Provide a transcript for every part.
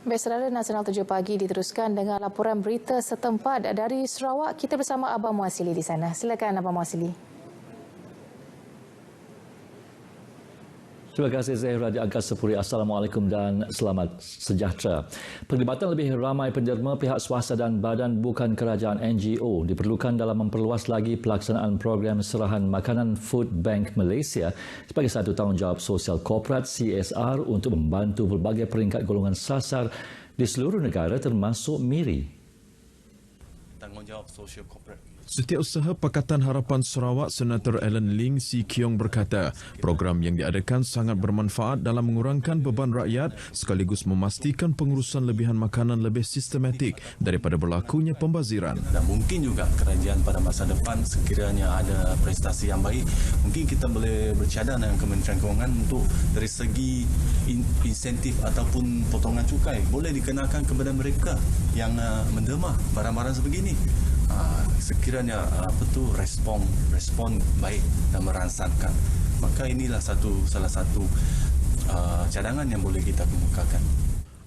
Baik, Saudara, Nasional 7 pagi diteruskan dengan laporan berita setempat dari Sarawak. Kita bersama Abang Muasili di sana. Silakan Abang Muasili. Terima kasih Zahira di Angkasa Puri. Assalamualaikum dan selamat sejahtera. Perlibatan lebih ramai penderma, pihak swasta dan badan bukan kerajaan NGO diperlukan dalam memperluas lagi pelaksanaan program serahan makanan Food Bank Malaysia sebagai satu tanggungjawab sosial korporat CSR untuk membantu pelbagai peringkat golongan sasar di seluruh negara termasuk MIRI. Tanggungjawab sosial korporat. Setiausaha Pakatan Harapan Sarawak Senator Alan Ling Si Kiong berkata, program yang diadakan sangat bermanfaat dalam mengurangkan beban rakyat sekaligus memastikan pengurusan lebihan makanan lebih sistematik daripada berlakunya pembaziran. Dan mungkin juga kerajaan pada masa depan sekiranya ada prestasi yang baik, mungkin kita boleh bercadang dengan Kementerian Kewangan untuk dari segi insentif ataupun potongan cukai boleh dikenakan kepada mereka yang menderma barang-barang sebegini. Sekiranya respon baik dan merangsangkan, maka inilah salah satu cadangan yang boleh kita kemukakan.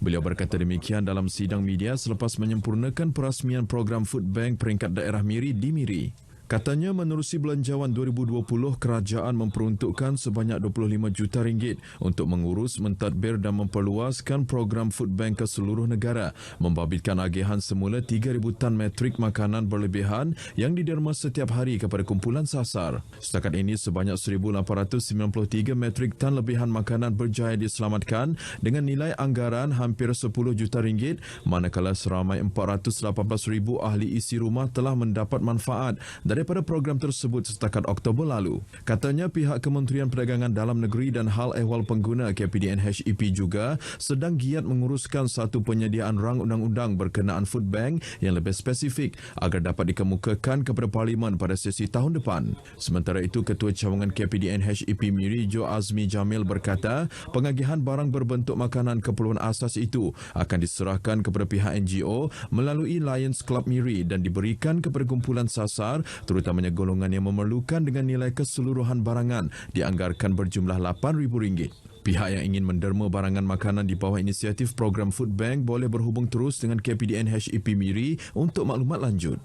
Beliau berkata demikian dalam sidang media selepas menyempurnakan perasmian program Food Bank peringkat daerah MIRI di MIRI. Katanya menerusi belanjawan 2020, kerajaan memperuntukkan sebanyak 25 juta ringgit untuk mengurus, mentadbir dan memperluaskan program Food Bank ke seluruh negara, membabitkan agihan semula 3,000 tan metrik makanan berlebihan yang diderma setiap hari kepada kumpulan sasar. Setakat ini sebanyak 1,893 metrik tan lebihan makanan berjaya diselamatkan dengan nilai anggaran hampir 10 juta ringgit, manakala seramai 418,000 ahli isi rumah telah mendapat manfaat daripada program tersebut setakat Oktober lalu. Katanya pihak Kementerian Perdagangan Dalam Negeri dan Hal Ehwal Pengguna KPDN HEP juga sedang giat menguruskan satu penyediaan rang undang-undang berkenaan Food Bank yang lebih spesifik agar dapat dikemukakan kepada Parlimen pada sesi tahun depan. Sementara itu, Ketua Cawangan KPDN HEP MIRI Jo Azmi Jamil berkata, pengagihan barang berbentuk makanan keperluan asas itu akan diserahkan kepada pihak NGO melalui Lions Club MIRI dan diberikan kepada kumpulan sasar terutamanya golongan yang memerlukan dengan nilai keseluruhan barangan dianggarkan berjumlah RM8,000. Pihak yang ingin menderma barangan makanan di bawah inisiatif program Food Bank boleh berhubung terus dengan KPDN HEP MIRI untuk maklumat lanjut.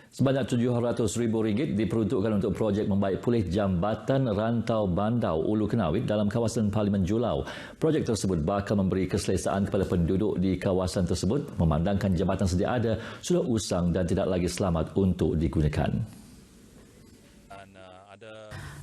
Sebanyak RM700,000 diperuntukkan untuk projek membaik pulih Jambatan Rantau Bandau Ulu Kenawit dalam kawasan Parlimen Julau. Projek tersebut bakal memberi keselesaan kepada penduduk di kawasan tersebut memandangkan jambatan sedia ada sudah usang dan tidak lagi selamat untuk digunakan.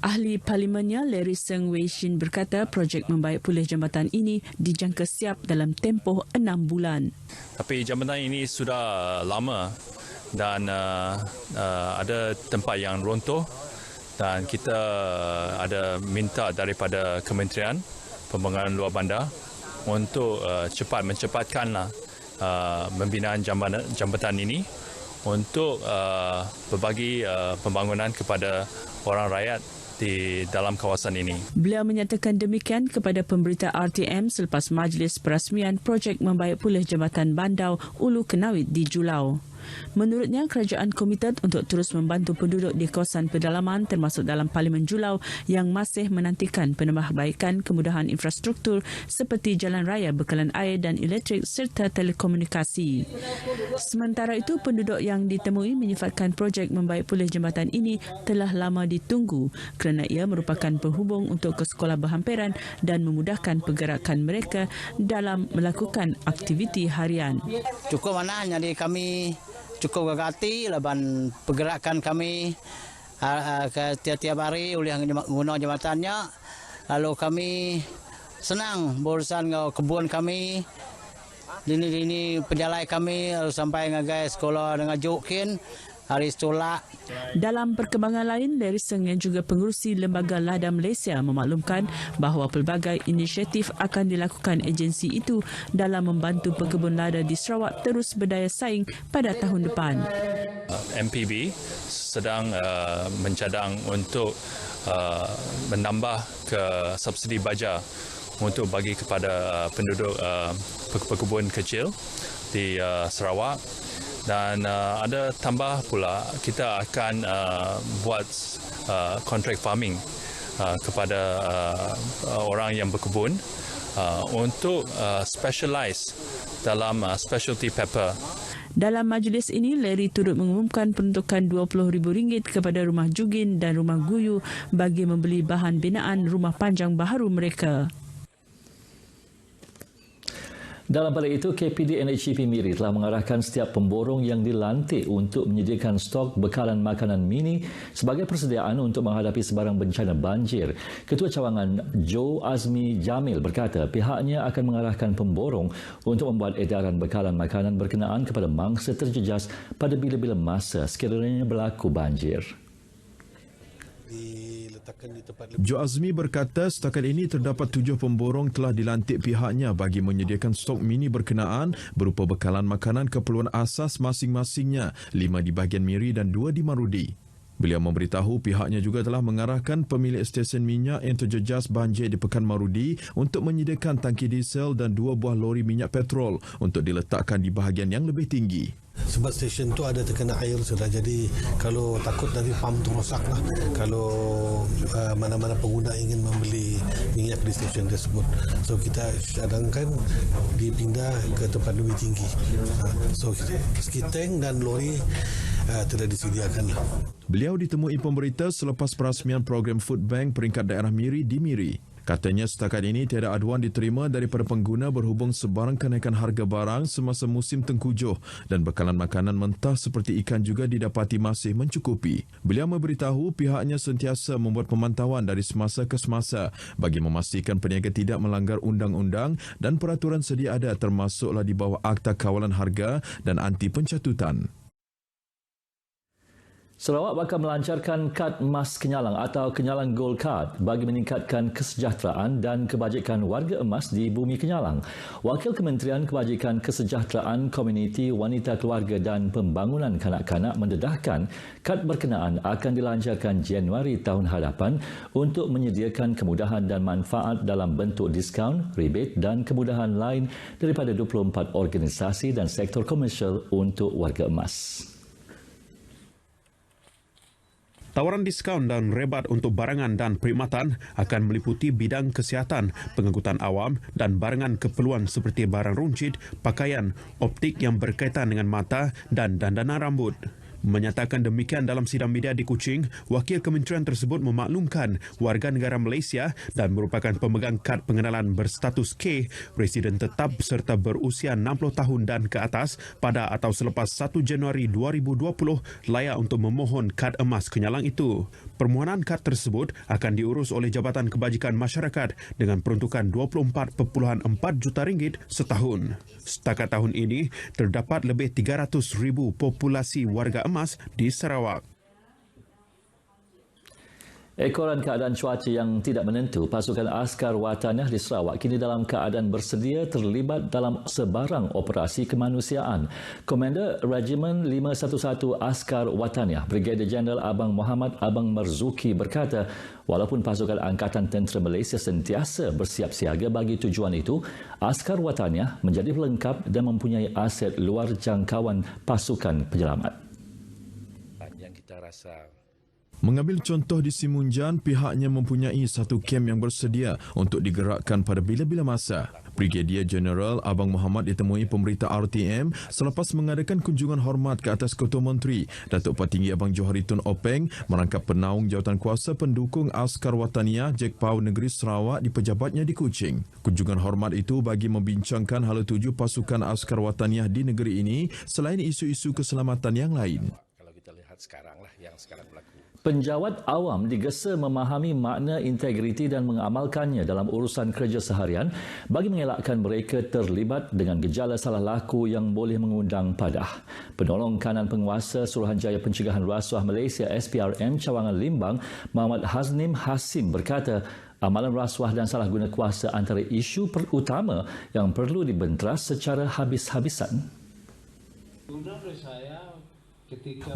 Ahli Parlimennya Larry Seng Wei Shin berkata projek membaik pulih jambatan ini dijangka siap dalam tempoh 6 bulan. Tapi jambatan ini sudah lama dan ada tempat yang runtuh dan kita ada minta daripada Kementerian Pembangunan Luar Bandar untuk mencepatkanlah pembinaan jambatan ini untuk berbagi pembangunan kepada orang rakyat di dalam kawasan ini. Beliau menyatakan demikian kepada pemberita RTM selepas majlis perasmian projek membaik pulih jambatan Bandau Ulu Kenawit di Julau. Menurutnya, kerajaan komited untuk terus membantu penduduk di kawasan pedalaman termasuk dalam Parlimen Julau yang masih menantikan penambahbaikan kemudahan infrastruktur seperti jalan raya, bekalan air dan elektrik serta telekomunikasi. Sementara itu, penduduk yang ditemui menyifatkan projek membaik pulih jambatan ini telah lama ditunggu kerana ia merupakan penghubung untuk ke sekolah berhampiran dan memudahkan pergerakan mereka dalam melakukan aktiviti harian. Cukup mana jadi kami cukup gagati laban pergerakan kami ke tiap-tiap hari oleh guna jembatannya. Lalu kami senang berurusan dengan kebun kami, dini penjalai kami lalu sampai ngagai sekolah dengan Jokin hari sekolah. Dalam perkembangan lain, Larry Seng yang juga pengerusi Lembaga Lada Malaysia memaklumkan bahawa pelbagai inisiatif akan dilakukan agensi itu dalam membantu pekebun lada di Sarawak terus berdaya saing pada tahun depan. MPB sedang mencadang untuk menambah ke subsidi baja untuk bagi kepada penduduk pekebun kecil di Sarawak. Dan ada tambah pula, kita akan buat contract farming kepada orang yang berkebun untuk specialize dalam specialty pepper. Dalam majlis ini, Larry turut mengumumkan peruntukan RM20,000 kepada rumah jugin dan rumah guyu bagi membeli bahan binaan rumah panjang baharu mereka. Dalam pada itu, KPD NHCP Miri telah mengarahkan setiap pemborong yang dilantik untuk menyediakan stok bekalan makanan mini sebagai persediaan untuk menghadapi sebarang bencana banjir. Ketua Cawangan Joe Azmi Jamil berkata pihaknya akan mengarahkan pemborong untuk membuat edaran bekalan makanan berkenaan kepada mangsa terjejas pada bila-bila masa sekiranya berlaku banjir. Jo Azmi berkata setakat ini terdapat 7 pemborong telah dilantik pihaknya bagi menyediakan stok mini berkenaan berupa bekalan makanan keperluan asas masing-masingnya, 5 di bahagian Miri dan 2 di Marudi. Beliau memberitahu pihaknya juga telah mengarahkan pemilik stesen minyak yang terjejas banjir di Pekan Marudi untuk menyediakan tangki diesel dan 2 buah lori minyak petrol untuk diletakkan di bahagian yang lebih tinggi. Sebab stesen tu ada terkena air sudah, jadi kalau takut nanti pam tu rosak lah kalau mana-mana pengguna ingin membeli minyak di stesen tersebut. So kita cadangkan dipindah ke tempat lebih tinggi. So skiteng dan lori telah disediakan. Beliau ditemui pemberita selepas perasmian program Food Bank peringkat daerah Miri di Miri. Katanya setakat ini tiada aduan diterima daripada pengguna berhubung sebarang kenaikan harga barang semasa musim tengkujuh dan bekalan makanan mentah seperti ikan juga didapati masih mencukupi. Beliau memberitahu pihaknya sentiasa membuat pemantauan dari semasa ke semasa bagi memastikan peniaga tidak melanggar undang-undang dan peraturan sedia ada termasuklah di bawah Akta Kawalan Harga dan Anti Pencatutan. Sarawak bakal melancarkan kad emas Kenyalang atau Kenyalang Gold Card bagi meningkatkan kesejahteraan dan kebajikan warga emas di bumi Kenyalang. Wakil Kementerian Kebajikan Kesejahteraan Komuniti Wanita Keluarga dan Pembangunan Kanak-kanak mendedahkan kad berkenaan akan dilancarkan Januari tahun hadapan untuk menyediakan kemudahan dan manfaat dalam bentuk diskaun, rebate dan kemudahan lain daripada 24 organisasi dan sektor komersial untuk warga emas. Tawaran diskaun dan rebat untuk barangan dan perkhidmatan akan meliputi bidang kesihatan, pengangkutan awam dan barangan keperluan seperti barang runcit, pakaian, optik yang berkaitan dengan mata dan dandanan rambut. Menyatakan demikian dalam sidang media di Kuching, wakil kementerian tersebut memaklumkan warga negara Malaysia dan merupakan pemegang kad pengenalan berstatus K, residen tetap serta berusia 60 tahun dan ke atas pada atau selepas 1 Januari 2020 layak untuk memohon kad emas Kenyalang itu. Permohonan kad tersebut akan diurus oleh Jabatan Kebajikan Masyarakat dengan peruntukan RM24.4 juta setahun. Setakat tahun ini, terdapat lebih 300,000 populasi warga emas di Sarawak. Ekoran keadaan cuaca yang tidak menentu, pasukan askar wataniah di Sarawak kini dalam keadaan bersedia terlibat dalam sebarang operasi kemanusiaan. Komander Regimen 511 Askar Wataniah, Brigadier Jeneral Abang Muhammad Abang Marzuki berkata, walaupun pasukan Angkatan Tentera Malaysia sentiasa bersiap siaga bagi tujuan itu, askar wataniah menjadi pelengkap dan mempunyai aset luar jangkauan pasukan penyelamat. Yang kita rasa Mengambil contoh di Simunjan, pihaknya mempunyai satu kem yang bersedia untuk digerakkan pada bila-bila masa. Brigadier Jeneral Abang Muhammad ditemui pemberita RTM selepas mengadakan kunjungan hormat ke atas Ketua Menteri, Datuk Patinggi Abang Johari Tun Openg merangkap penaung jawatan kuasa pendukung Askar Wataniah JKPAU Negeri Sarawak di pejabatnya di Kuching. Kunjungan hormat itu bagi membincangkan hala tuju pasukan Askar Wataniah di negeri ini selain isu-isu keselamatan yang lain. Kalau kita lihat sekarang lah yang sekarang berlaku. Penjawat awam digesa memahami makna integriti dan mengamalkannya dalam urusan kerja seharian bagi mengelakkan mereka terlibat dengan gejala salah laku yang boleh mengundang padah. Penolong kanan penguasa Suruhanjaya Pencegahan Rasuah Malaysia SPRM Cawangan Limbang, Muhammad Haznim Hasim berkata, amalan rasuah dan salah guna kuasa antara isu utama yang perlu dibenteras secara habis-habisan.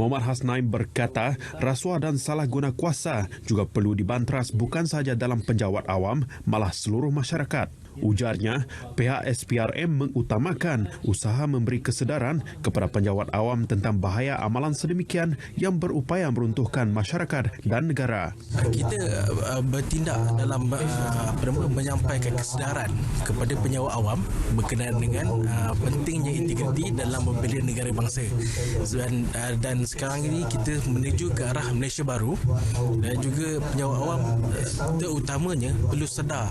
Muhammad Hasnaim berkata, rasuah dan salah guna kuasa juga perlu dibanteras bukan sahaja dalam penjawat awam, malah seluruh masyarakat. Ujarnya, pihak SPRM mengutamakan usaha memberi kesedaran kepada penjawat awam tentang bahaya amalan sedemikian yang berupaya meruntuhkan masyarakat dan negara. Kita bertindak dalam menyampaikan kesedaran kepada penjawat awam berkenaan dengan pentingnya integriti dalam membela negara bangsa. Dan sekarang ini kita menuju ke arah Malaysia baru dan juga penjawat awam terutamanya perlu sedar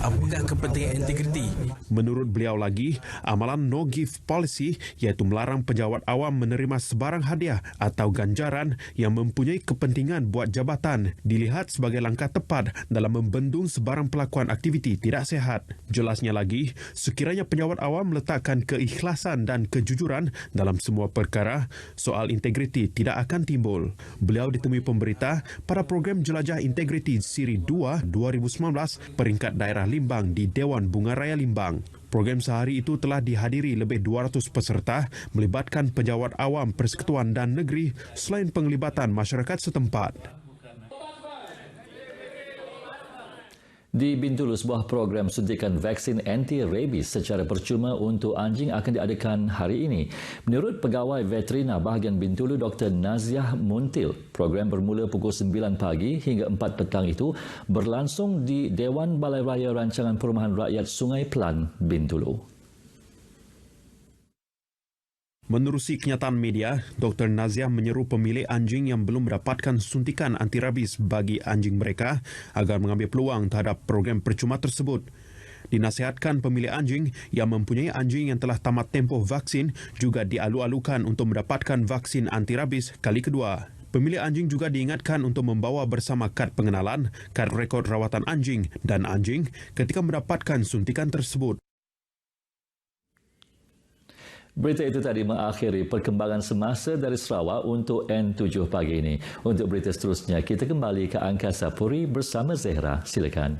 apakah kepentingan integriti. Menurut beliau lagi, amalan no gift policy iaitu melarang penjawat awam menerima sebarang hadiah atau ganjaran yang mempunyai kepentingan buat jabatan dilihat sebagai langkah tepat dalam membendung sebarang pelakuan aktiviti tidak sihat. Jelasnya lagi, sekiranya penjawat awam meletakkan keikhlasan dan kejujuran dalam semua perkara, soal integriti tidak akan timbul. Beliau ditemui pemberita pada program Jelajah Integriti Siri 2 2019 peringkat daerah Limbang di Dewan Bunga Raya Limbang. Program sehari itu telah dihadiri lebih 200 peserta melibatkan penjawat awam persekutuan dan negeri selain penglibatan masyarakat setempat. Di Bintulu, sebuah program suntikan vaksin anti-rabies secara percuma untuk anjing akan diadakan hari ini. Menurut Pegawai Veterina bahagian Bintulu, Dr. Naziah Muntil, program bermula pukul 9 pagi hingga 4 petang itu berlangsung di Dewan Balai Raya Rancangan Perumahan Rakyat Sungai Pelan, Bintulu. Menerusi kenyataan media, Dr. Naziah menyeru pemilik anjing yang belum mendapatkan suntikan anti-rabies bagi anjing mereka agar mengambil peluang terhadap program percuma tersebut. Dinasihatkan pemilik anjing yang mempunyai anjing yang telah tamat tempoh vaksin juga dialu-alukan untuk mendapatkan vaksin anti-rabies kali kedua. Pemilik anjing juga diingatkan untuk membawa bersama kad pengenalan, kad rekod rawatan anjing dan anjing ketika mendapatkan suntikan tersebut. Berita itu tadi mengakhiri perkembangan semasa dari Sarawak untuk N7 pagi ini. Untuk berita seterusnya, kita kembali ke Angkasa Puri bersama Zehra. Silakan.